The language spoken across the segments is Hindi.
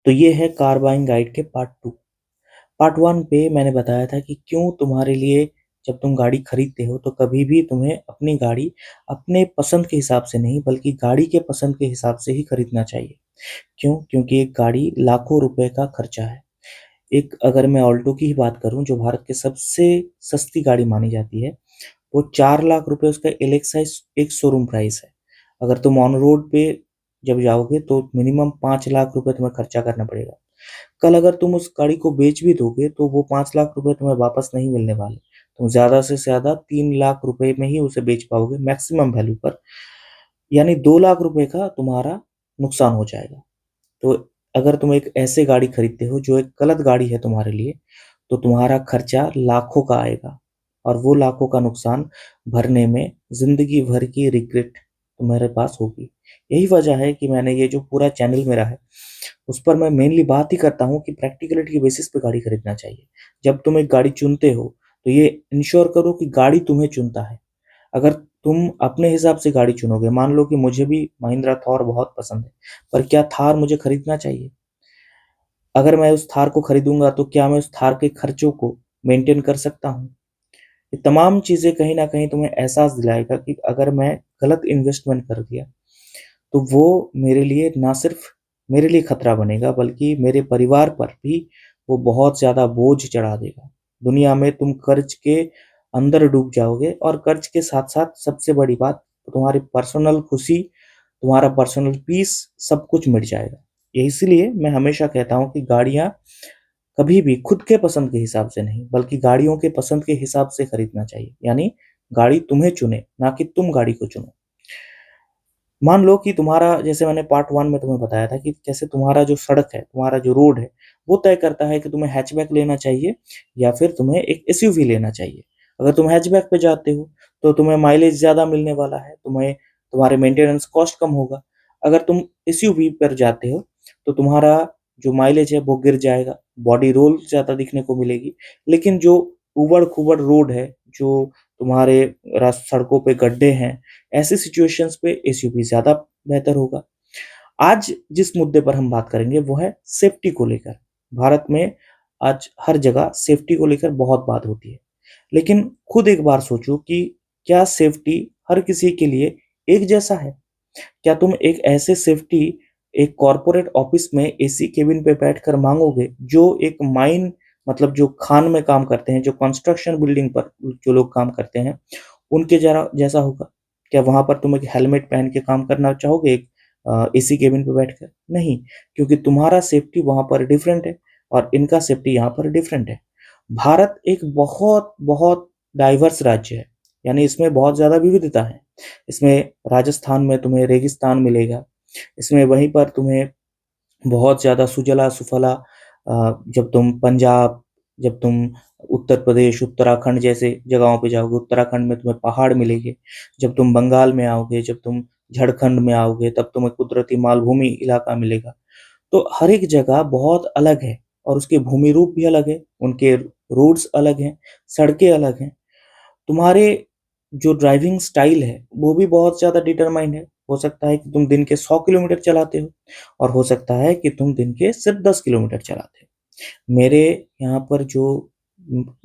तो ये है कार बाइंग गाइड के पार्ट 2। पार्ट 1 पे मैंने बताया था कि क्यों तुम्हारे लिए जब तुम गाड़ी खरीदते हो तो कभी भी तुम्हें अपनी गाड़ी अपने पसंद के हिसाब से नहीं बल्कि गाड़ी के पसंद के हिसाब से ही खरीदना चाहिए। क्यों? क्योंकि एक गाड़ी लाखों रुपए का खर्चा है। एक अगर मैं ऑल्टो की ही बात करूँ जो भारत की सबसे सस्ती गाड़ी मानी जाती है, वो 4 लाख रुपए उसका एलेक्साइस एक शोरूम प्राइस है। अगर तुम ऑन रोड पे जब जाओगे तो मिनिमम 5 लाख रुपए तुम्हें खर्चा करना पड़ेगा। कल अगर तुम उस गाड़ी को बेच भी दोगे तो वो 5 लाख रुपए तुम्हें वापस नहीं मिलने वाले। तुम ज़्यादा से ज़्यादा 3 लाख रुपए में ही उसे बेच पाओगे मैक्सिमम वैल्यू पर। यानी 2 लाख रुपए का तुम्हारा नुकसान हो जाएगा। तो अगर तुम एक ऐसे गाड़ी खरीदते हो जो एक गलत गाड़ी है तुम्हारे लिए, तो तुम्हारा खर्चा लाखों का आएगा और वो लाखों का नुकसान भरने में ज़िंदगी भर की रिग्रेट तुम्हारे पास होगी। यही वजह है कि मैंने ये जो पूरा चैनल मेरा है, उस पर मैं मेनली बात ही करता हूँ कि प्रैक्टिकलिटी के बेसिस पे गाड़ी खरीदना चाहिए। जब तुम एक गाड़ी चुनते हो, तो ये इंश्योर करो कि गाड़ी तुम्हें चुनता है। अगर तुम अपने हिसाब से गाड़ी चुनोगे, मान लो कि मुझे भी महिंद्रा थॉर बहुत पसंद है, पर क्या थार मुझे खरीदना चाहिए? अगर मैं उस थार को खरीदूंगा तो क्या मैं उस थार के खर्चों को मेंटेन कर सकता हूँ? ये तमाम चीजें कहीं ना कहीं तुम्हें एहसास दिलाएगा कि अगर मैं गलत इन्वेस्टमेंट कर दिया तो वो मेरे लिए ना सिर्फ मेरे लिए खतरा बनेगा बल्कि मेरे परिवार पर भी वो बहुत ज्यादा बोझ चढ़ा देगा। दुनिया में तुम कर्ज के अंदर डूब जाओगे और कर्ज के साथ साथ सबसे बड़ी बात, तुम्हारी पर्सनल खुशी, तुम्हारा पर्सनल पीस, सब कुछ मिट जाएगा। ये इसलिए मैं हमेशा कहता हूँ कि गाड़ियाँ कभी भी खुद के पसंद के हिसाब से नहीं बल्कि गाड़ियों के पसंद के हिसाब से खरीदना चाहिए। यानी गाड़ी तुम्हें चुने, ना कि तुम गाड़ी को चुनो। मान लो कि तुम्हारा, जैसे मैंने पार्ट 1 में तुम्हें बताया था कि जैसे तुम्हारा जो सड़क है, तुम्हारा जो रोड है, वो तय करता है कि तुम्हें हैचबैक लेना चाहिए या फिर तुम्हें एक एसयूवी लेना चाहिए। अगर तुम हैचबैक पे जाते हो तो तुम्हें माइलेज ज़्यादा मिलने वाला है, तुम्हारे मेंटेनेंस कॉस्ट कम होगा। अगर तुम एसयूवी पर जाते हो तो तुम्हारा जो माइलेज है वो गिर जाएगा, बॉडी रोल ज़्यादा दिखने को मिलेगी। लेकिन जो ऊबड़-खूबड़ रोड है, जो तुम्हारे सड़कों पे गड्ढे हैं, ऐसी सिचुएशंस पे एसयूवी ज़्यादा बेहतर होगा। आज जिस मुद्दे पर हम बात करेंगे वो है सेफ्टी को लेकर। भारत में आज हर जगह सेफ्टी को लेकर बहुत बात होती है। लेकिन खुद एक बार सोचो कि क्या सेफ्टी हर किसी के लिए एक जैसा है? क्या तुम एक ऐसे सेफ्टी एक कॉर्पोरेट ऑफिस में एसी केबिन पे बैठकर माँगोगे जो एक माइन, मतलब जो खान में काम करते हैं, जो कंस्ट्रक्शन बिल्डिंग पर जो लोग काम करते हैं, उनके जरा जैसा होगा? क्या वहाँ पर तुम एक हेलमेट पहन के काम करना चाहोगे एक एसी केबिन पे बैठकर? नहीं, क्योंकि तुम्हारा सेफ्टी वहाँ पर डिफरेंट है और इनका सेफ्टी यहाँ पर डिफरेंट है। भारत एक बहुत बहुत डाइवर्स राज्य है, यानी इसमें बहुत ज़्यादा विविधता है। इसमें राजस्थान में तुम्हें रेगिस्तान मिलेगा, इसमें वहीं पर तुम्हें बहुत ज़्यादा सुजला-सुफला, जब तुम पंजाब, जब तुम उत्तर प्रदेश, उत्तराखंड जैसे जगहों पे जाओगे, उत्तराखंड में तुम्हें पहाड़ मिलेंगे। जब तुम बंगाल में आओगे, जब तुम झारखंड में आओगे, तब तुम्हें कुदरती मालभूमि इलाका मिलेगा। तो हर एक जगह बहुत अलग है और उसके भूमि रूप भी अलग है, उनके रोड्स अलग हैं, सड़कें अलग हैं। तुम्हारे जो ड्राइविंग स्टाइल है, वो भी बहुत ज़्यादा डिटरमाइंड है। हो सकता है कि तुम दिन के 100 किलोमीटर चलाते हो और हो सकता है कि तुम दिन के सिर्फ 10 किलोमीटर चलाते हो। मेरे यहाँ पर जो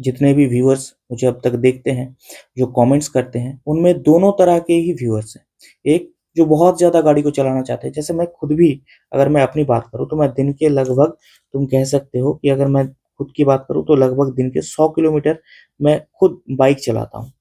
जितने भी व्यूअर्स मुझे अब तक देखते हैं, जो कमेंट्स करते हैं, उनमें दोनों तरह के ही व्यूअर्स हैं। एक जो बहुत ज़्यादा गाड़ी को चलाना चाहते हैं, जैसे मैं खुद भी, अगर मैं अपनी बात करूँ तो मैं दिन के लगभग, तुम कह सकते हो कि अगर मैं खुद की बात करूँ तो लगभग दिन के 100 किलोमीटर मैं खुद बाइक चलाता हूँ।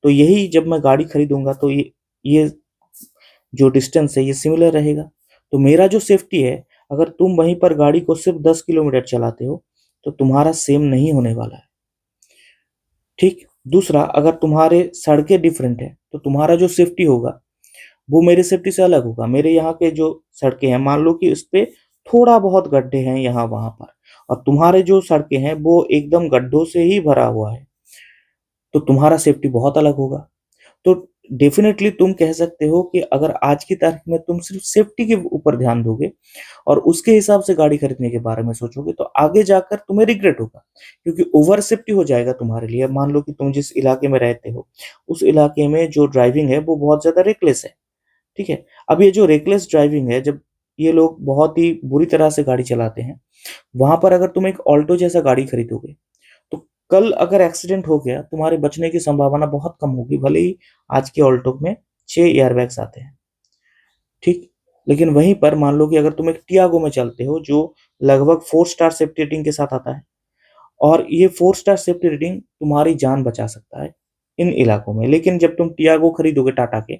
तो यही जब मैं गाड़ी खरीदूँगा तो ये जो डिस्टेंस है ये सिमिलर रहेगा। तो मेरा जो सेफ्टी है, अगर तुम वहीं पर गाड़ी को सिर्फ 10 किलोमीटर चलाते हो, तो तुम्हारा सेम नहीं होने वाला है। ठीक? दूसरा, अगर तुम्हारे सड़कें डिफरेंट है, तो तुम्हारा जो सेफ्टी होगा, वो मेरे सेफ्टी से अलग होगा। मेरे यहाँ के जो सड़कें हैं, मान लो कि उसपे थोड़ा बहुत गड्ढे हैं यहाँ-वहाँ पर, और तुम्हारे जो सड़कें हैं, वो एकदम गड्ढों से ही भरा हुआ है, तो तुम्हारा सेफ्टी बहुत अलग होगा। तो डेफ़िनेटली तुम कह सकते हो कि अगर आज की तारीख में तुम सिर्फ़ सेफ्टी के ऊपर ध्यान दोगे और उसके हिसाब से गाड़ी खरीदने के बारे में सोचोगे, तो आगे जाकर तुम्हें रिग्रेट होगा, क्योंकि ओवर सेफ्टी हो जाएगा तुम्हारे लिए। मान लो कि तुम जिस इलाके में रहते हो, उस इलाके में जो ड्राइविंग है वो बहुत ज़्यादा रेकलेस है, ठीक है? अब ये जो रेकलेस ड्राइविंग है, जब ये लोग बहुत ही बुरी तरह से गाड़ी चलाते हैं। वहाँ पर अगर तुम एक ऑल्टो जैसा गाड़ी खरीदोगे, तो कल अगर एक्सीडेंट हो गया, तुम्हारे बचने की संभावना बहुत कम होगी, भले ही आज के ऑल्टो में 6 एयरबैग्स आते हैं, ठीक? लेकिन वहीं पर मान लो कि अगर तुम एक टियागो में चलते हो, जो लगभग 4 स्टार सेफ्टी रेटिंग के साथ आता है, और ये 4 स्टार सेफ्टी रेटिंग तुम्हारी जान बचा सकता है इन इलाकों में। लेकिन जब तुम टियागो खरीदोगे टाटा के,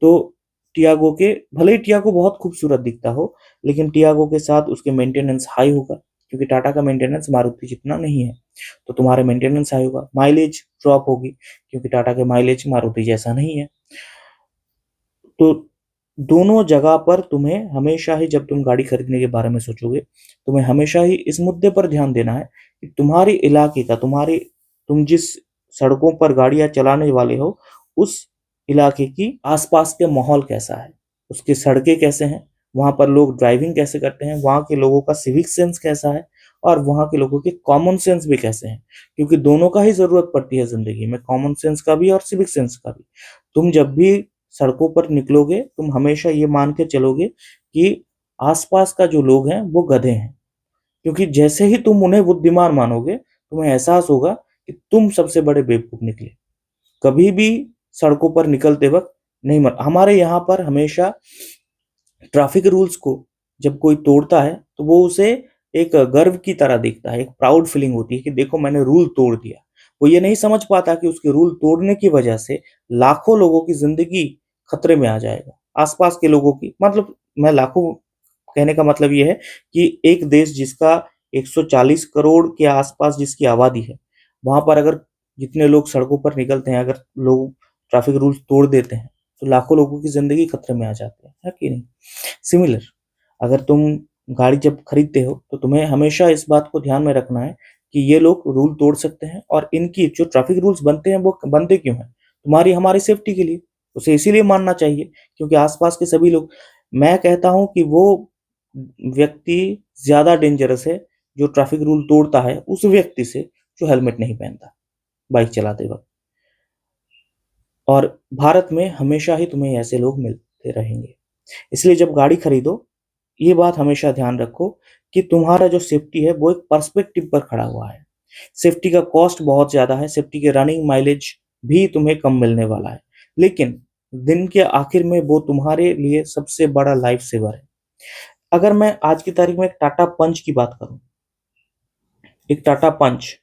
तो टियागो के भले ही टियागो बहुत खूबसूरत दिखता हो, लेकिन टियागो के साथ उसके मेंटेनेंस हाई होगा, क्योंकि टाटा का मेंटेनेंस मारुति जितना नहीं है, तो तुम्हारे मेंटेनेंस हाई होगा। माइलेज ड्रॉप होगी, क्योंकि टाटा के माइलेज मारुति जैसा नहीं है। तो दोनों जगह पर तुम्हें हमेशा ही, जब तुम गाड़ी खरीदने के बारे में सोचोगे, तुम्हें हमेशा ही इस मुद्दे पर ध्यान देना है कि तुम्हारे इलाके का, तुम जिस सड़कों पर गाड़ियां चलाने वाले हो, उस इलाके की आसपास के माहौल कैसा है, उसकी सड़कें कैसे हैं, वहां पर लोग ड्राइविंग कैसे करते हैं, वहां के लोगों का सिविक सेंस कैसा है, और वहां के लोगों के कॉमन सेंस भी कैसे हैं, क्योंकि दोनों का ही जरूरत पड़ती है जिंदगी में, कॉमन सेंस का भी और सिविक सेंस का भी। तुम जब भी सड़कों पर निकलोगे, तुम हमेशा ये मान के चलोगे कि आसपास का जो लोग हैं वो गधे हैं, क्योंकि जैसे ही तुम उन्हें बुद्धिमान मानोगे, तुम्हें एहसास होगा कि तुम सबसे बड़े बेवकूफ निकले। कभी भी सड़कों पर निकलते वक्त नहीं मर हमारे यहाँ पर हमेशा ट्रैफिक रूल्स को जब कोई तोड़ता है, तो वो उसे एक गर्व की तरह देखता है, एक प्राउड फीलिंग होती है कि देखो मैंने रूल तोड़ दिया। वो ये नहीं समझ पाता कि उसके रूल तोड़ने की वजह से लाखों लोगों की जिंदगी खतरे में आ जाएगा, आसपास के लोगों की, मतलब मैं लाखों कहने का मतलब ये है कि एक देश जिसका 140 करोड़ के आसपास जिसकी आबादी है, वहां पर अगर जितने लोग सड़कों पर निकलते हैं, अगर लोग ट्रैफिक रूल्स तोड़ देते हैं, तो लाखों लोगों की जिंदगी खतरे में आ जाती है कि नहीं? सिमिलर, अगर तुम गाड़ी जब खरीदते हो, तो तुम्हें हमेशा इस बात को ध्यान में रखना है कि ये लोग रूल तोड़ सकते हैं, और इनकी जो ट्रैफिक रूल्स बनते हैं वो बनते क्यों हैं? तुम्हारी हमारी सेफ्टी के लिए। उसे इसीलिए मानना चाहिए क्योंकि आसपास के सभी लोग, मैं कहता हूं कि वो व्यक्ति ज्यादा डेंजरस है जो ट्रैफिक रूल तोड़ता है उस व्यक्ति से जो हेलमेट नहीं पहनता बाइक चलाते वक्त। और भारत में हमेशा ही तुम्हें ऐसे लोग मिलते रहेंगे। इसलिए जब गाड़ी खरीदो, ये बात हमेशा ध्यान रखो कि तुम्हारा जो सेफ्टी है वो एक पर्सपेक्टिव पर खड़ा हुआ है। सेफ्टी का कॉस्ट बहुत ज्यादा है, सेफ्टी के रनिंग माइलेज भी तुम्हें कम मिलने वाला है, लेकिन दिन के आखिर में वो तुम्हारे लिए सबसे बड़ा लाइफ सेवर है। अगर मैं आज की तारीख में एक टाटा पंच की बात करूं, एक टाटा पंच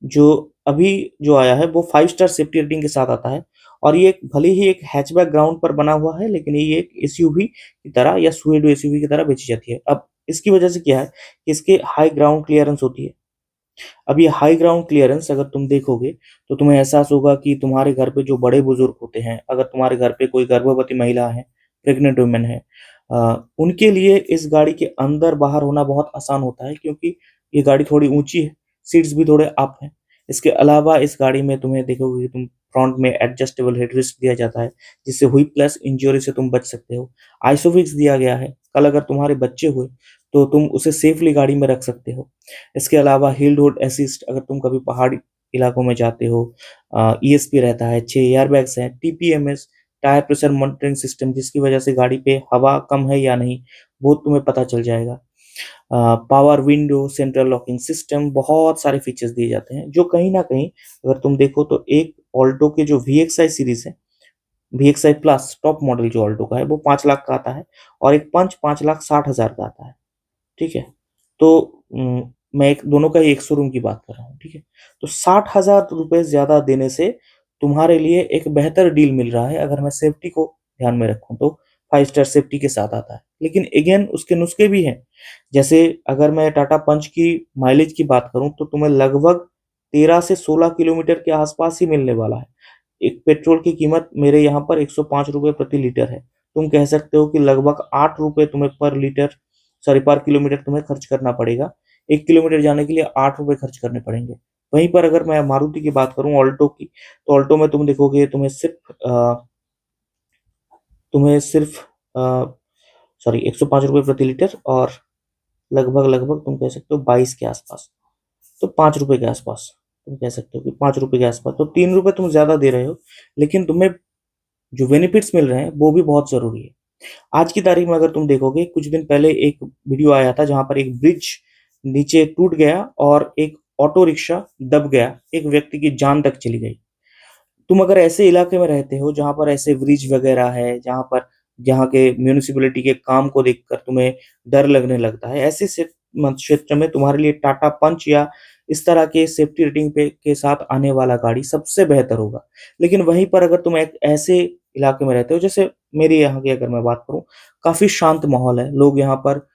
जो अभी जो आया है वो 5 स्टार सेफ्टी रेटिंग के साथ आता है, और ये भले ही एक हैचबैक ग्राउंड पर बना हुआ है, लेकिन ये एक एसयूवी की तरह या सुएडो एसयूवी की तरह बेची जाती है। अब इसकी वजह से क्या है कि इसके हाई ग्राउंड क्लियरेंस होती है। अब ये हाई ग्राउंड क्लियरेंस अगर तुम देखोगे, तो तुम्हें एहसास होगा कि तुम्हारे घर पे जो बड़े बुजुर्ग होते हैं, अगर तुम्हारे घर पे कोई गर्भवती महिला है, प्रेग्नेंट वुमेन है, उनके लिए इस गाड़ी के अंदर बाहर होना बहुत आसान होता है, क्योंकि ये गाड़ी थोड़ी ऊंची है, सीट्स भी थोड़े अप हैं। इसके अलावा इस गाड़ी में तुम्हें देखोगे कि तुम फ्रंट में एडजस्टेबल हेडरेस्ट दिया जाता है, जिससे हुई प्लस इंजरी से तुम बच सकते हो। आइसोफिक्स दिया गया है, कल अगर तुम्हारे बच्चे हुए तो तुम उसे सेफली गाड़ी में रख सकते हो। इसके अलावा हिल होल्ड असिस्ट, अगर तुम कभी पहाड़ी इलाकों में जाते हो, ईएसपी रहता है, 6 एयरबैग्स हैं, TPMS tyre pressure monitoring system, जिसकी वजह से गाड़ी पे हवा कम है या नहीं वो तुम्हें पता चल जाएगा। Power window, central locking system, बहुत सारे फीचर्स दिए जाते हैं, जो कहीं ना कहीं अगर तुम देखो तो एक ऑल्टो के जो VXI सीरीज है, VXI प्लस टॉप मॉडल जो ऑल्टो का है वो 5 लाख का आता है, और एक पंच 5,60,000 का आता है। ठीक है, तो मैं एक दोनों का ही एक शोरूम की बात कर रहा हूँ। ठीक है, तो 60,000 रुपये ज्यादा देने से तुम्हारे लिए एक बेहतर डील मिल रहा है, अगर मैं सेफ्टी को ध्यान में रखूं तो 5 स्टार सेफ्टी के साथ आता है। लेकिन अगेन उसके नुस्खे भी हैं, जैसे अगर मैं टाटा पंच की माइलेज की बात करूं तो तुम्हें लगभग 13 से 16 किलोमीटर के आसपास ही मिलने वाला है। एक पेट्रोल की कीमत मेरे यहाँ पर 105 रुपये प्रति लीटर है। तुम कह सकते हो कि लगभग 8 रुपये तुम्हें पर लीटर, सॉरी पर किलोमीटर तुम्हें खर्च करना पड़ेगा। 1 किलोमीटर जाने के लिए 8 रुपये खर्च करने पड़ेंगे। वहीं पर अगर मैं मारुति की बात करूं, ऑल्टो की, तो ऑल्टो में तुम देखोगे तुम्हें सिर्फ सॉरी 105 रुपये प्रति लीटर, और लगभग लगभग तुम कह सकते हो 22 के आसपास, तो 5 रुपये के आसपास, तुम कह सकते हो कि 5 रुपये के आसपास, तो 3 रुपये तुम ज्यादा दे रहे हो, लेकिन तुम्हें जो बेनिफिट्स मिल रहे हैं वो भी बहुत जरूरी है। आज की तारीख में अगर तुम देखोगे, कुछ दिन पहले एक वीडियो आया था जहाँ पर एक ब्रिज नीचे टूट गया और एक ऑटो रिक्शा दब गया, एक व्यक्ति की जान तक चली गई। तुम अगर ऐसे इलाके में रहते हो जहाँ पर ऐसे ब्रिज वगैरह है, जहाँ के म्युनिसिपैलिटी के काम को देखकर तुम्हें डर लगने लगता है, ऐसे क्षेत्र में तुम्हारे लिए टाटा पंच या इस तरह के सेफ्टी रेटिंग पे के साथ आने वाला गाड़ी सबसे बेहतर होगा। लेकिन वहीं पर अगर तुम एक ऐसे इलाके में रहते हो, जैसे मेरे यहाँ की अगर मैं बात करूँ, काफ़ी शांत माहौल है, लोग यहाँ पर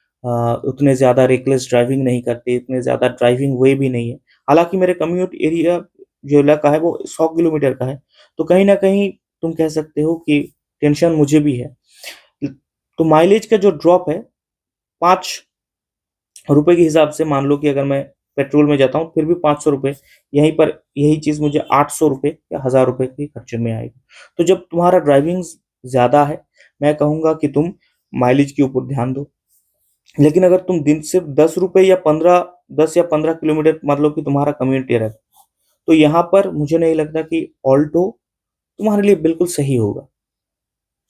उतने ज़्यादा रेकलेस ड्राइविंग नहीं करते, इतने ज़्यादा ड्राइविंग वे भी नहीं है। हालाँकि मेरे कम्यूट एरिया जो इलाका है वो 100 किलोमीटर का है, तो कहीं न कहीं तुम कह सकते हो कि टेंशन मुझे भी है। तो माइलेज का जो ड्रॉप है, 5 रुपए के हिसाब से मान लो कि अगर मैं पेट्रोल में जाता हूँ, फिर भी 500 रुपए, यहीं पर यही चीज़ मुझे 800 रुपए या 1000 रुपए के खर्चे में आएगी। तो जब तुम्हारा ड्राइविंग ज़्यादा है, मैं कहूँगा कि तुम माइलेज के ऊपर ध्यान दो। लेकिन अगर तुम दिन सिर्फ 10 रुपए या 10 या 15 किलोमीटर मान लो कि तुम्हारा कम्यूट है, तो यहाँ पर मुझे नहीं लगता कि ऑल्टो तुम्हारे लिए बिल्कुल सही होगा।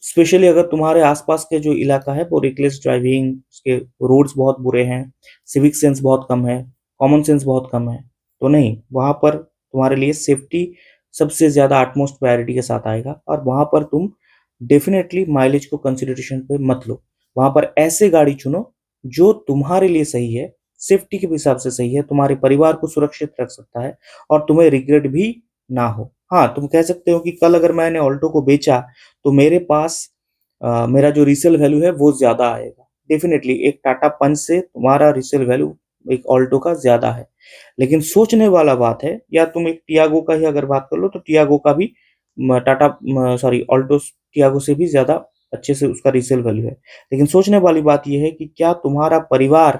स्पेशली अगर तुम्हारे आसपास के जो इलाका है वो रेकलेस ड्राइविंग, उसके रोड्स बहुत बुरे हैं, सिविक सेंस बहुत कम है, कॉमन सेंस बहुत कम है, तो नहीं, वहाँ पर तुम्हारे लिए सेफ्टी सबसे ज़्यादा आटमोस्ट प्रायोरिटी के साथ आएगा और वहाँ पर तुम डेफिनेटली माइलेज को कंसिडरेशन पे मत लो। वहाँ पर ऐसे गाड़ी चुनो जो तुम्हारे लिए सही है, सेफ्टी के हिसाब से सही है, तुम्हारे परिवार को सुरक्षित रख सकता है और तुम्हें रिग्रेट भी ना हो। हाँ, तुम कह सकते हो कि कल अगर मैंने ऑल्टो को बेचा तो मेरे पास मेरा जो रीसेल वैल्यू है वो ज़्यादा आएगा। डेफ़िनेटली एक टाटा पंच से तुम्हारा रीसेल वैल्यू एक ऑल्टो का ज़्यादा है। लेकिन सोचने वाला बात है, या तुम एक टियागो का ही अगर बात कर लो तो टियागो का भी ऑल्टो टियागो से भी ज़्यादा अच्छे से उसका रीसेल वैल्यू है। लेकिन सोचने वाली बात ये है कि क्या तुम्हारा परिवार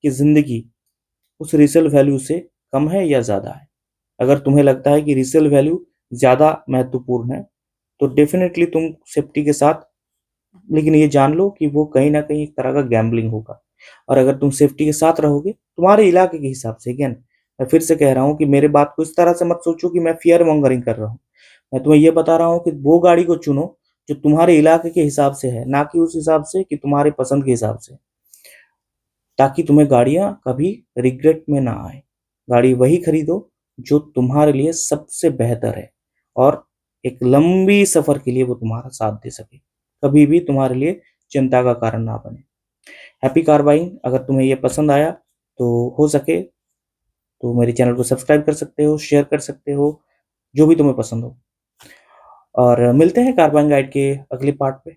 की ज़िंदगी उस रीसेल वैल्यू से कम है या ज़्यादा है? अगर तुम्हें लगता है कि रीसेल वैल्यू ज़्यादा महत्वपूर्ण है, तो डेफ़िनेटली तुम सेफ्टी के साथ, लेकिन ये जान लो कि वो कहीं न कहीं एक तरह का गैम्बलिंग होगा। और अगर तुम सेफ्टी के साथ रहोगे, तुम्हारे इलाके के हिसाब से, अगेन मैं फिर से कह रहा हूँ कि मेरी बात को इस तरह से मत सोचो कि मैं फ़ियर मॉन्गरिंग कर रहा हूँ। मैं तुम्हें ये बता रहा हूँ कि वो गाड़ी को चुनो जो तुम्हारे इलाके के हिसाब से है, ना कि उस हिसाब से कि तुम्हारे पसंद के हिसाब से। ताकि तुम्हें गाड़ियाँ कभी रिग्रेट में ना आए। गाड़ी वही खरीदो जो तुम्हारे लिए सबसे बेहतर है और एक लंबी सफ़र के लिए वो तुम्हारा साथ दे सके। कभी भी तुम्हारे लिए चिंता का कारण ना बने। Happy car buying. अगर तुम्हें ये पसंद आया तो हो सके तो मेरे चैनल को सब्सक्राइब कर सकते हो, शेयर कर सकते हो, जो भी तुम्हें पसंद हो। और मिलते हैं कार बाइंग गाइड के अगले पार्ट पे।